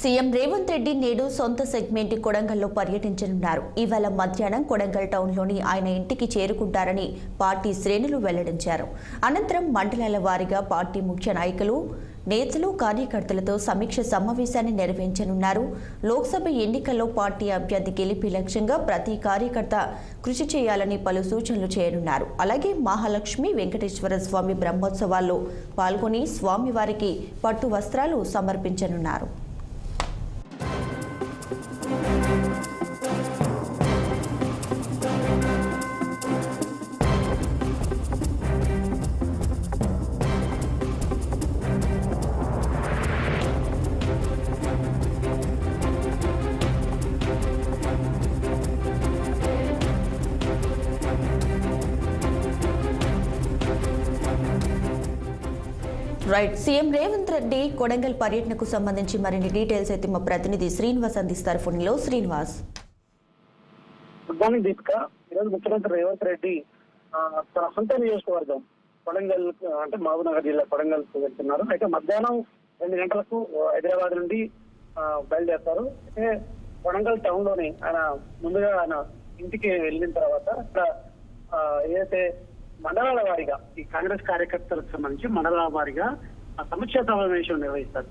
CM Revanth Reddy నేడు సొంత segment కొడంగల్లో పర్యటించనున్నారు. ఇవాళ మధ్యాహ్నం కొడంగల్ టౌన్లోని ఆయన ఇంటికి చేరుకుంటారని పార్టీ శ్రేణులు వెల్లడించారు. అనంతరం మండలాల వారీగా పార్టీ ముఖ్య నాయకులు, నేతలు, కార్యకర్తలతో సమీక్ష సమావేశాన్ని నిర్వహించనున్నారు. లోక్సభ ఎన్నికల్లో పార్టీ అభ్యర్థి గెలిపి లక్ష్యంగా ప్రతి కార్యకర్త కృషి చేయాలని పలు సూచనలు చేయనున్నారు. అలాగే మహాలక్ష్మి వెంకటేశ్వర స్వామి బ్రహ్మోత్సవాల్లో పాల్గొని స్వామివారికి పట్టు వస్త్రాలు సమర్పించనున్నారు. రైట్, సీఎం రేవంత్ రెడ్డి కొడంగల్ పర్యటనకు సంబంధించి మరిన్ని డీటెయిల్స్ అయితే మా ప్రతినిధి శ్రీనివాస్ అందిస్తారు. ఫోన్లో శ్రీనివాస్. Good morning Deepika. ఈరోజు ముఖ్యమంత్రి రేవంత్ రెడ్డి తన సొంత నియోజకవర్గం కొడంగల్ అంటే మహబూబ్నగర్ జిల్లా కొడంగల్కు వెళ్తున్నారు. అయితే మధ్యాహ్నం 2 గంటలకు హైదరాబాద్ నుండి బయలుదేరుతారు. అయితే కొడంగల్ టౌన్ లోని ఆయన ముందుగా ఆయన ఇంటికి వెళ్ళిన తర్వాత ఇక్కడ ఏదైతే మండలాల వారీగా ఈ కాంగ్రెస్ కార్యకర్తలకు సంబంధించి మండలాల వారీగా సమీక్షా సమావేశం నిర్వహిస్తారు.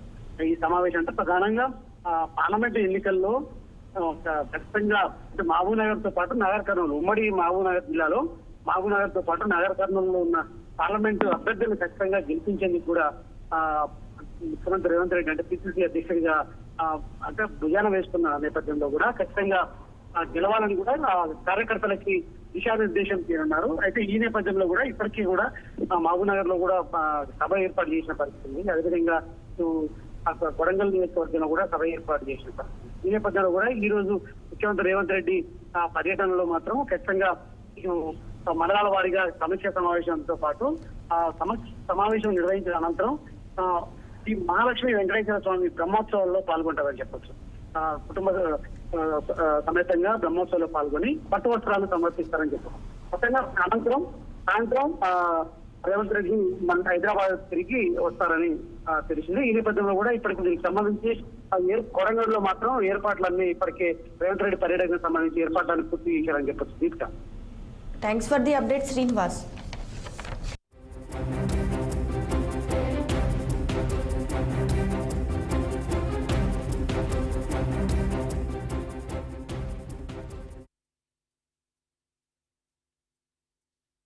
ఈ సమావేశం అంటే ప్రధానంగా పార్లమెంట్ ఎన్నికల్లో ఖచ్చితంగా మహబూబ్నగర్ తో పాటు నగర్ కర్నూలు, ఉమ్మడి మహబూబ్నగర్ జిల్లాలో మహబూబ్నగర్ తో పాటు నగర్ కర్నూలులో ఉన్న పార్లమెంటు అభ్యర్థులను ఖచ్చితంగా గెలిపించేందుకు కూడా ముఖ్యమంత్రి రేవంత్ రెడ్డి అంటే పిసిసి అధ్యక్షుడిగా అంటే భుజాన వేసుకున్న నేపథ్యంలో కూడా ఖచ్చితంగా గెలవాలని కూడా కార్యకర్తలకి దిశానిర్దేశం చేయనున్నారు. అయితే ఈ నేపథ్యంలో కూడా ఇప్పటికీ కూడా మహబూబ్నగర్ లో కూడా సభ ఏర్పాటు చేసిన పరిస్థితి ఉంది. అదేవిధంగా కొడంగల్ నియోజకవర్గంలో కూడా సభ ఏర్పాటు చేసిన పరిస్థితి. ఈ నేపథ్యంలో కూడా ఈ రోజు ముఖ్యమంత్రి రేవంత్ రెడ్డి పర్యటనలో మాత్రం ఖచ్చితంగా మండలాల వారీగా సమీక్ష సమావేశంతో పాటు సమావేశం నిర్వహించిన అనంతరం ఈ మహాలక్ష్మి వెంకటేశ్వర స్వామి బ్రహ్మోత్సవాల్లో పాల్గొంటారని చెప్పొచ్చు. కుటుంబ సమేతంగా బ్రహ్మోత్సవంలో పాల్గొని పట్టు వస్త్రాలు సమర్పిస్తారని చెప్పారు. మొత్తంగా అనంతరం సాయంత్రం రేవంత్ రెడ్డి మన హైదరాబాద్ తిరిగి వస్తారని తెలిసింది. ఈ నేపథ్యంలో కూడా ఇప్పటికి దీనికి సంబంధించి కొడంగల్లో మాత్రం ఏర్పాట్లన్నీ ఇప్పటికే రేవంత్ రెడ్డి పర్యటనకు సంబంధించి ఏర్పాట్లను పూర్తి చేశారని చెప్పొచ్చు. Deepika, thanks for the update Srinivas.